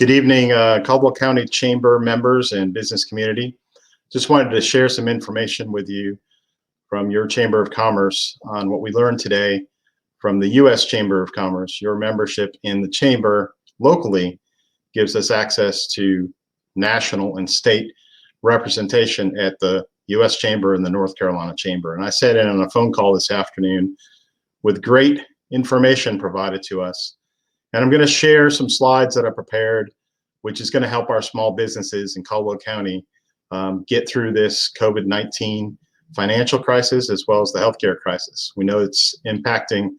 Good evening, Caldwell County Chamber members and business community. Just wanted to share some information with you from your Chamber of Commerce on what we learned today from the U.S. Chamber of Commerce. Your membership in the Chamber locally gives us access to national and state representation at the U.S. Chamber and the North Carolina Chamber. And I sat in on a phone call this afternoon with great information provided to us. And I'm going to share some slides that I prepared, which is going to help our small businesses in Caldwell County get through this COVID-19 financial crisis as well as the healthcare crisis. We know it's impacting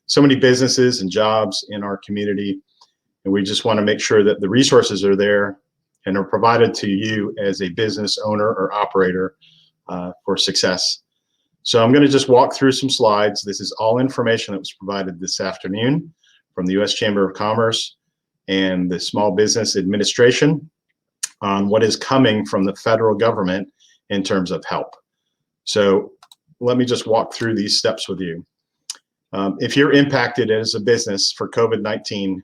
so many businesses and jobs in our community, and we just want to make sure that the resources are there and are provided to you as a business owner or operator for success. So I'm going to just walk through some slides. This is all information that was provided this afternoon from the U.S. Chamber of Commerce and the Small Business Administration on what is coming from the federal government in terms of help. So let me just walk through these steps with you. If you're impacted as a business for COVID-19,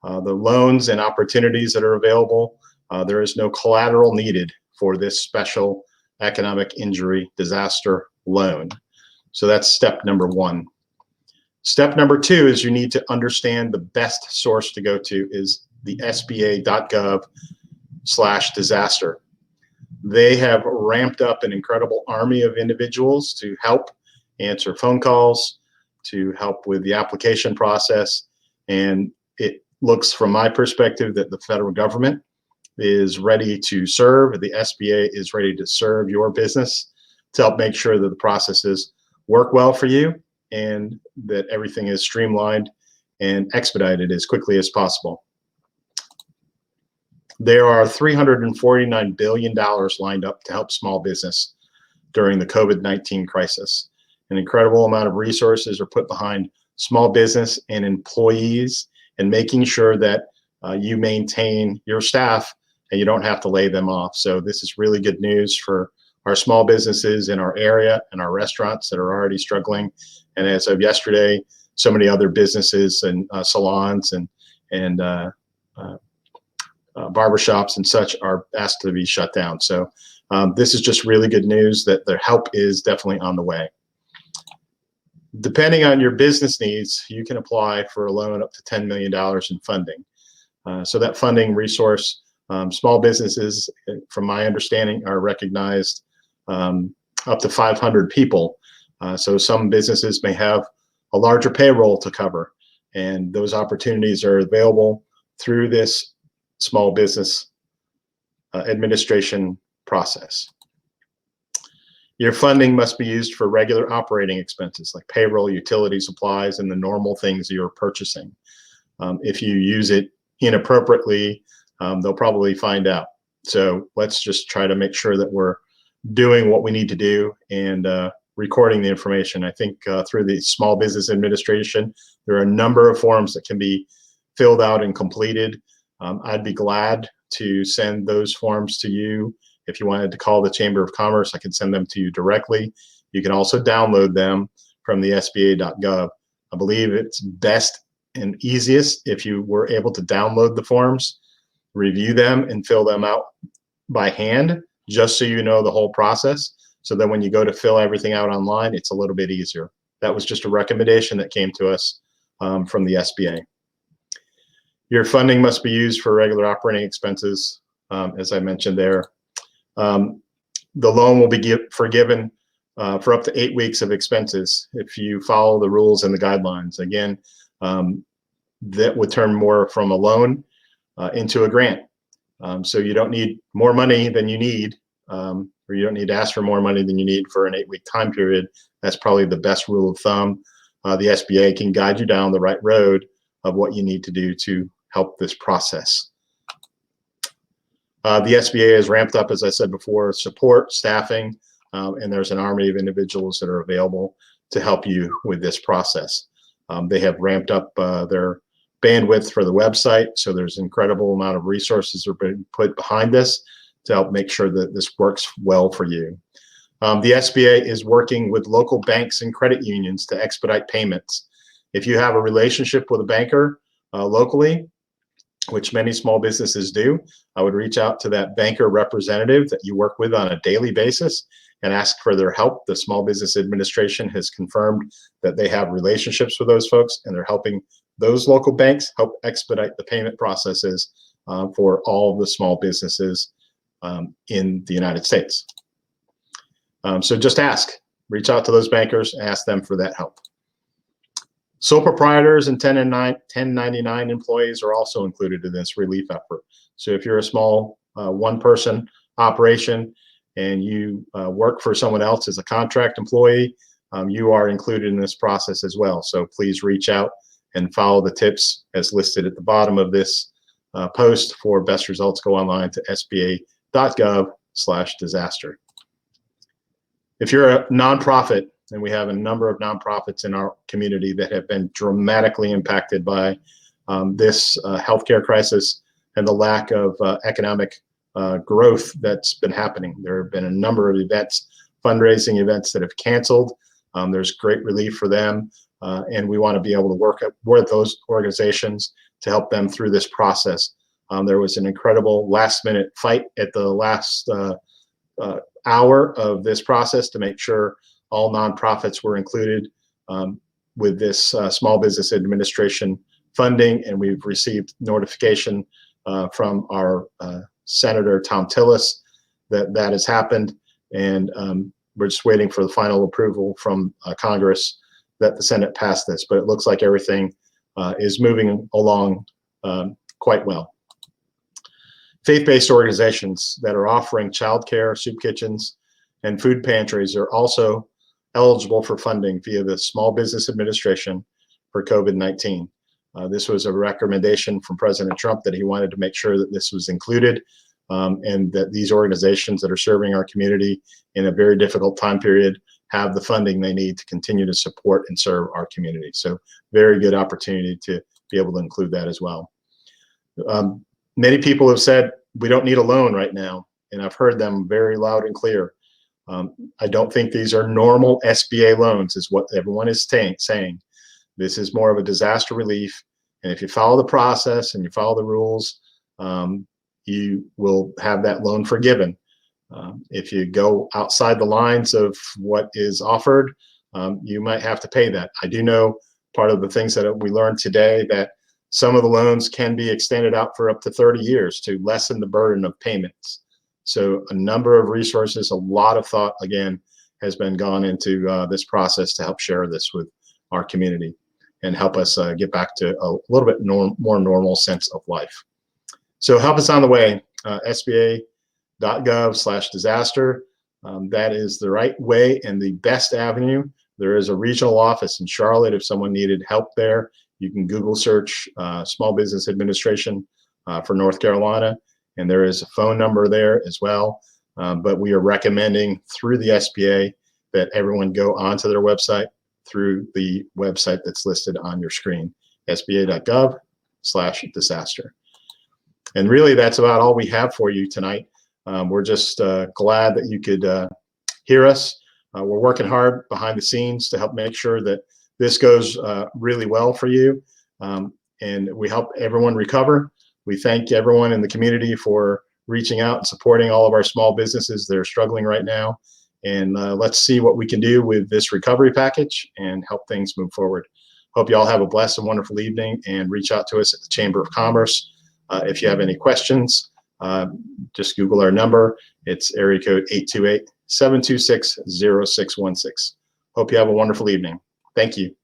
the loans and opportunities that are available, there is no collateral needed for this special economic injury disaster loan. So that's step number one. Step number two is you need to understand the best source to go to is the SBA.gov/disaster. They have ramped up an incredible army of individuals to help answer phone calls, to help with the application process. And it looks from my perspective that the federal government is ready to serve. The SBA is ready to serve your business to help make sure that the processes work well for you and that everything is streamlined and expedited as quickly as possible. There are $349 billion lined up to help small business during the COVID-19 crisis. An incredible amount of resources are put behind small business and employees and making sure that you maintain your staff and you don't have to lay them off. So this is really good news for our small businesses in our area and our restaurants that are already struggling. And as of yesterday, so many other businesses and salons and barbershops and such are asked to be shut down. So this is just really good news that their help is definitely on the way. Depending on your business needs, you can apply for a loan up to $10 million in funding. So that funding resource, small businesses, from my understanding, are recognized up to 500 people. So some businesses may have a larger payroll to cover, and those opportunities are available through this Small Business Administration process. Your funding must be used for regular operating expenses like payroll, utility supplies, and the normal things you're purchasing. If you use it inappropriately, they'll probably find out. So let's just try to make sure that we're doing what we need to do and recording the information. I think through the Small Business Administration, there are a number of forms that can be filled out and completed. I'd be glad to send those forms to you. If you wanted to call the Chamber of Commerce, I can send them to you directly. You can also download them from the SBA.gov. I believe it's best and easiest if you were able to download the forms, review them, and fill them out by hand, just so you know the whole process. So that when you go to fill everything out online, it's a little bit easier. That was just a recommendation that came to us from the SBA. Your funding must be used for regular operating expenses, as I mentioned there. The loan will be forgiven for up to 8 weeks of expenses if you follow the rules and the guidelines. Again, that would turn more from a loan into a grant. So you don't need more money than you need, or you don't need to ask for more money than you need for an 8-week time period. That's probably the best rule of thumb. The SBA can guide you down the right road of what you need to do to help this process. The SBA has ramped up, as I said before, support, staffing, and there's an army of individuals that are available to help you with this process. They have ramped up their bandwidth for the website, so there's an incredible amount of resources that are being put behind this to help make sure that this works well for you. The SBA is working with local banks and credit unions to expedite payments. If you have a relationship with a banker locally, which many small businesses do, I would reach out to that banker representative that you work with on a daily basis and ask for their help. The Small Business Administration has confirmed that they have relationships with those folks, and they're helping those local banks help expedite the payment processes for all of the small businesses in the United States. So just ask, reach out to those bankers, ask them for that help. Sole proprietors and 1099 employees are also included in this relief effort. So if you're a small one-person operation and you work for someone else as a contract employee, you are included in this process as well. So please reach out and follow the tips as listed at the bottom of this post. For best results, go online to sba.gov/disaster. If you're a nonprofit, and we have a number of nonprofits in our community that have been dramatically impacted by this healthcare crisis and the lack of economic growth that's been happening. There have been a number of events, fundraising events that have canceled. There's great relief for them, and we want to be able to work with those organizations to help them through this process. There was an incredible last-minute fight at the last hour of this process to make sure all nonprofits were included with this Small Business Administration funding, and we've received notification from our Senator Thom Tillis that that has happened, and we're just waiting for the final approval from Congress that the Senate passed this, but it looks like everything is moving along quite well. Faith-based organizations that are offering childcare, soup kitchens, and food pantries are also eligible for funding via the Small Business Administration for COVID-19. This was a recommendation from President Trump that he wanted to make sure that this was included, and that these organizations that are serving our community in a very difficult time period have the funding they need to continue to support and serve our community. So very good opportunity to be able to include that as well. Many people have said, we don't need a loan right now, and I've heard them very loud and clear. I don't think these are normal SBA loans, is what everyone is saying. This is more of a disaster relief, and if you follow the process and you follow the rules, you will have that loan forgiven. If you go outside the lines of what is offered, you might have to pay that. I do know part of the things that we learned today, that some of the loans can be extended out for up to 30 years to lessen the burden of payments. So a number of resources, a lot of thought, again, has been gone into this process to help share this with our community and help us get back to a little bit more normal sense of life. So help us on the way, sba.gov/disaster. That is the right way and the best avenue. There is a regional office in Charlotte. If someone needed help there, you can Google search Small Business Administration for North Carolina, and there is a phone number there as well. But we are recommending through the SBA that everyone go onto their website through the website that's listed on your screen, sba.gov/disaster. And really, that's about all we have for you tonight. We're just glad that you could hear us. We're working hard behind the scenes to help make sure that this goes really well for you, and we help everyone recover. We thank everyone in the community for reaching out and supporting all of our small businesses that are struggling right now. And let's see what we can do with this recovery package and help things move forward. Hope you all have a blessed and wonderful evening, and reach out to us at the Chamber of Commerce. If you have any questions, just Google our number. It's area code 828-726-0616. Hope you have a wonderful evening. Thank you.